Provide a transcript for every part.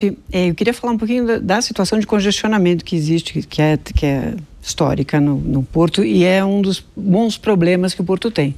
Eu queria falar um pouquinho da situação de congestionamento que existe, que é histórica no Porto, e é um dos bons problemas que o Porto tem,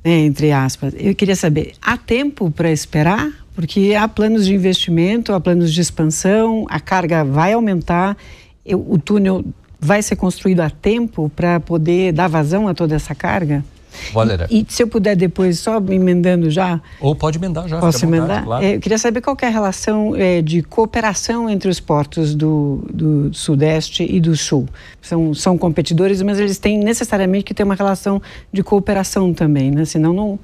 entre aspas. Eu queria saber, há tempo para esperar? Porque há planos de investimento, há planos de expansão, a carga vai aumentar, o túnel vai ser construído a tempo para poder dar vazão a toda essa carga? Valéria. E se eu puder depois, só me emendando já... Ou pode emendar já. Posso emendar? Claro. Eu queria saber qual que é a relação de cooperação entre os portos do Sudeste e do Sul. São competidores, mas eles têm necessariamente que ter uma relação de cooperação também, né? Senão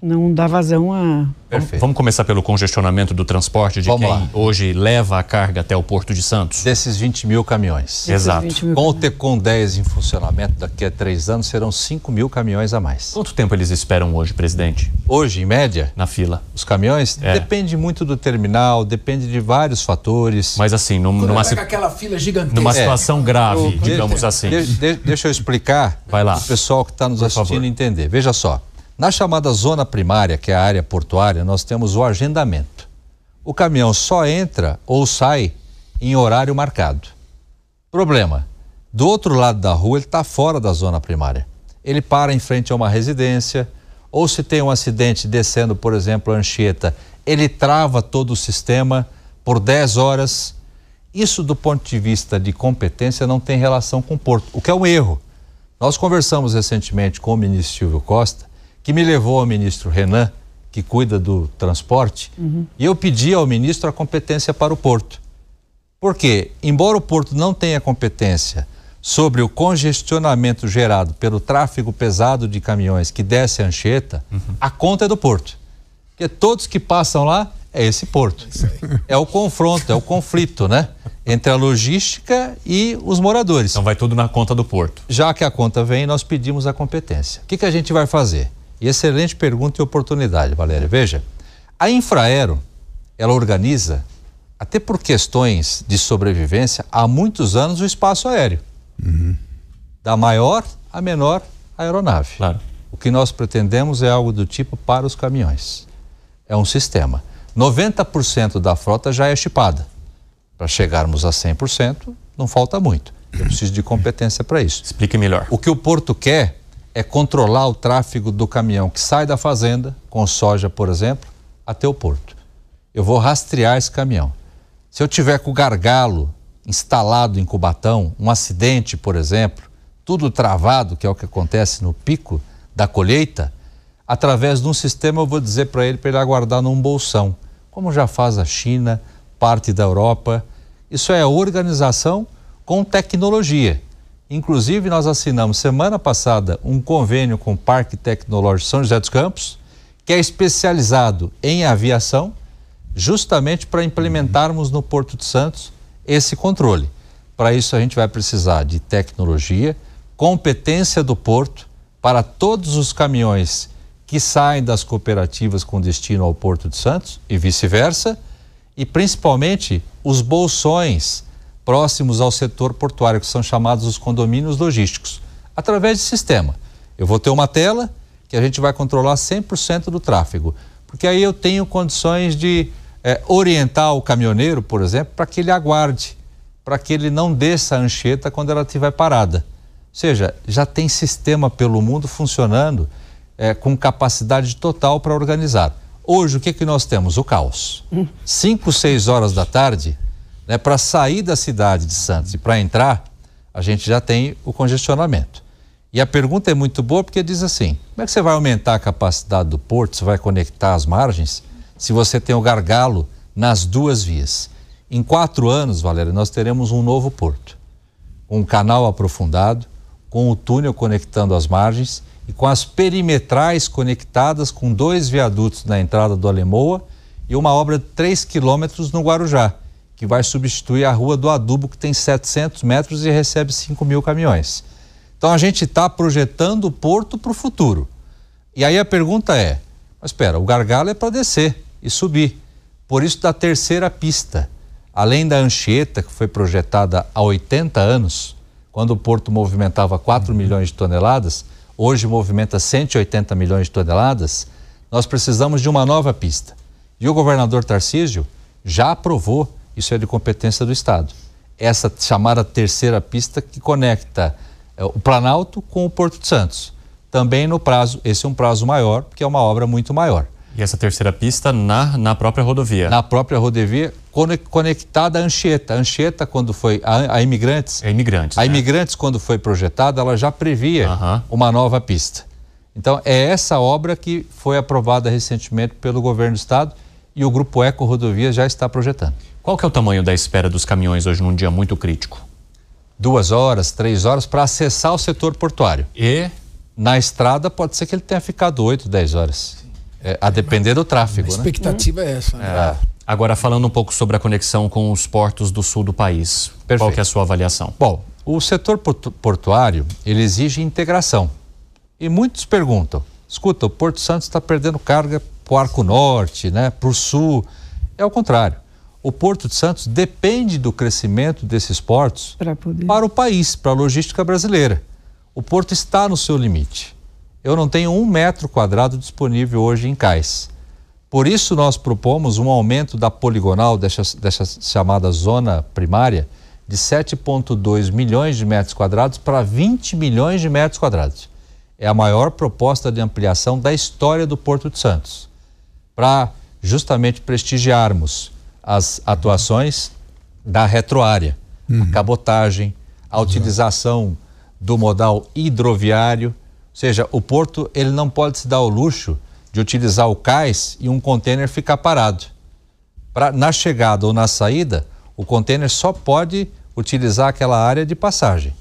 não dá vazão a... Perfeito. Vamos começar pelo congestionamento do transporte de quem hoje leva a carga até o Porto de Santos. Desses 20 mil caminhões. Exato. Com o Tecon 10 em funcionamento, daqui a 3 anos serão 5 mil caminhões a mais. Quanto tempo eles esperam hoje, presidente? Hoje, em média? Na fila. Os caminhões? Depende muito do terminal, depende de vários fatores. Mas assim, aquela fila gigantesca. Numa situação grave, digamos assim. Deixa eu explicar. Vai lá. O pessoal que está nos assistindo entender. Veja só. Na chamada zona primária, que é a área portuária, nós temos o agendamento. O caminhão só entra ou sai em horário marcado. Problema, do outro lado da rua ele está fora da zona primária. Ele para em frente a uma residência, ou se tem um acidente descendo, por exemplo, a Anchieta, ele trava todo o sistema por 10 horas. Isso, do ponto de vista de competência, não tem relação com o Porto, o que é um erro. Nós conversamos recentemente com o ministro Silvio Costa, que me levou ao ministro Renan, que cuida do transporte, e eu pedi ao ministro a competência para o Porto. Porque, embora o Porto não tenha competência sobre o congestionamento gerado pelo tráfego pesado de caminhões que desce a Anchieta, a conta é do Porto. Porque todos que passam lá é esse Porto. É o confronto, é o conflito, né? Entre a logística e os moradores. Então vai tudo na conta do Porto. Já que a conta vem, nós pedimos a competência. O que a gente vai fazer? E excelente pergunta e oportunidade, Valéria. Veja, a Infraero, ela organiza, até por questões de sobrevivência, há muitos anos o espaço aéreo. Da maior a menor aeronave. Claro. O que nós pretendemos é algo do tipo para os caminhões. É um sistema. 90% da frota já é chipada. Para chegarmos a 100%, não falta muito. Eu preciso de competência para isso. Explique melhor. O que o Porto quer é controlar o tráfego do caminhão que sai da fazenda, com soja, por exemplo, até o Porto. Eu vou rastrear esse caminhão. Se eu tiver com o gargalo instalado em Cubatão, um acidente, por exemplo, tudo travado, que é o que acontece no pico da colheita, através de um sistema eu vou dizer para ele aguardar num bolsão, como já faz a China, parte da Europa. Isso é organização com tecnologia. Inclusive, nós assinamos semana passada um convênio com o Parque Tecnológico São José dos Campos, que é especializado em aviação, justamente para implementarmos no Porto de Santos esse controle. Para isso, a gente vai precisar de tecnologia, competência do Porto, para todos os caminhões que saem das cooperativas com destino ao Porto de Santos e vice-versa, e principalmente os bolsões próximos ao setor portuário, que são chamados os condomínios logísticos, através de sistema. Eu vou ter uma tela que a gente vai controlar 100% do tráfego, porque aí eu tenho condições de orientar o caminhoneiro, por exemplo, para que ele aguarde, para que ele não desça a Anchieta quando ela estiver parada. Ou seja, já tem sistema pelo mundo funcionando com capacidade total para organizar. Hoje, o que nós temos? O caos. 5, 6 horas da tarde, para sair da cidade de Santos e para entrar, a gente já tem o congestionamento. E a pergunta é muito boa porque diz assim, como é que você vai aumentar a capacidade do porto, você vai conectar as margens, se você tem o gargalo nas duas vias? Em 4 anos, Valéria, nós teremos um novo porto, com um canal aprofundado, com o túnel conectando as margens e com as perimetrais conectadas com 2 viadutos na entrada do Alemoa e uma obra de 3 quilômetros no Guarujá, que vai substituir a Rua do Adubo, que tem 700 metros e recebe 5 mil caminhões. Então a gente está projetando o porto para o futuro. E aí a pergunta é, mas espera, o gargalo é para descer e subir. Por isso da terceira pista, além da Anchieta, que foi projetada há 80 anos, quando o porto movimentava 4 milhões de toneladas, hoje movimenta 180 milhões de toneladas, nós precisamos de uma nova pista. E o governador Tarcísio já aprovou, isso é de competência do Estado, essa chamada terceira pista que conecta o Planalto com o Porto de Santos. Também no prazo, esse é um prazo maior, porque é uma obra muito maior. E essa terceira pista na própria rodovia? Na própria rodovia, conectada à Anchieta. A Anchieta, quando foi a Imigrantes... É Imigrantes, A Imigrantes, quando foi projetada, ela já previa uma nova pista. Então, é essa obra que foi aprovada recentemente pelo governo do estado e o Grupo Eco Rodovias já está projetando. Qual que é o tamanho da espera dos caminhões hoje num dia muito crítico? 2 horas, 3 horas para acessar o setor portuário. E? Na estrada pode ser que ele tenha ficado 8, 10 horas. A depender do tráfego, A expectativa é essa, né? Agora, falando um pouco sobre a conexão com os portos do sul do país. Perfeito. Qual que é a sua avaliação? Bom, o setor portuário, ele exige integração. E muitos perguntam, escuta, o Porto Santos está perdendo carga para o Arco Norte, né, para o Sul. É o contrário. O Porto de Santos depende do crescimento desses portos para o país, para a logística brasileira. O porto está no seu limite. Eu não tenho 1 metro quadrado disponível hoje em cais. Por isso nós propomos um aumento da poligonal dessa chamada zona primária de 7,2 milhões de metros quadrados para 20 milhões de metros quadrados. É a maior proposta de ampliação da história do Porto de Santos, para justamente prestigiarmos as atuações da retroárea, a cabotagem, a utilização do modal hidroviário. Ou seja, o porto ele não pode se dar o luxo de utilizar o cais e um contêiner ficar parado. Na chegada ou na saída, o contêiner só pode utilizar aquela área de passagem.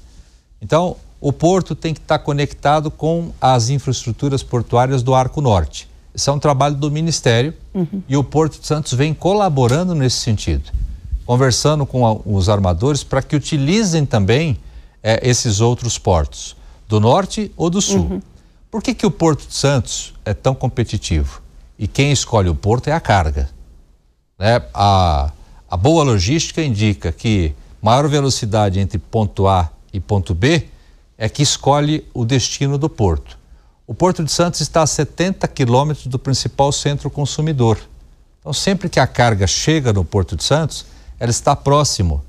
Então, o porto tem que estar conectado com as infraestruturas portuárias do Arco Norte. Esse é um trabalho do Ministério e o Porto de Santos vem colaborando nesse sentido, conversando com os armadores para que utilizem também esses outros portos, do norte ou do sul. Por que o Porto de Santos é tão competitivo? E quem escolhe o porto é a carga. Né? A boa logística indica que maior velocidade entre ponto A e ponto B é que escolhe o destino do porto. O Porto de Santos está a 70 quilômetros do principal centro consumidor. Então, sempre que a carga chega no Porto de Santos, ela está próximo,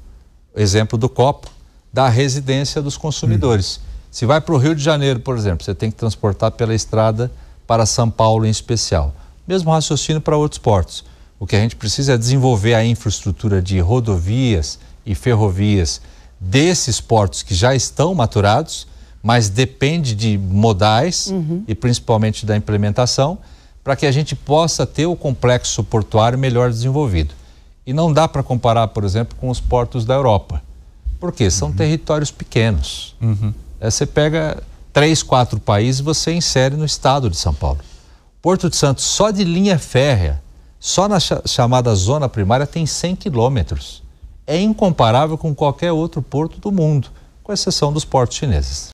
exemplo do copo, da residência dos consumidores. Se vai para o Rio de Janeiro, por exemplo, você tem que transportar pela estrada para São Paulo em especial. Mesmo raciocínio para outros portos. O que a gente precisa é desenvolver a infraestrutura de rodovias e ferrovias desses portos que já estão maturados, mas depende de modais e principalmente da implementação, para que a gente possa ter o complexo portuário melhor desenvolvido. E não dá para comparar, por exemplo, com os portos da Europa. Por quê? São territórios pequenos. Você pega 3, 4 países e você insere no estado de São Paulo. Porto de Santos, só de linha férrea, só na chamada zona primária, tem 100 quilômetros. É incomparável com qualquer outro porto do mundo, com exceção dos portos chineses.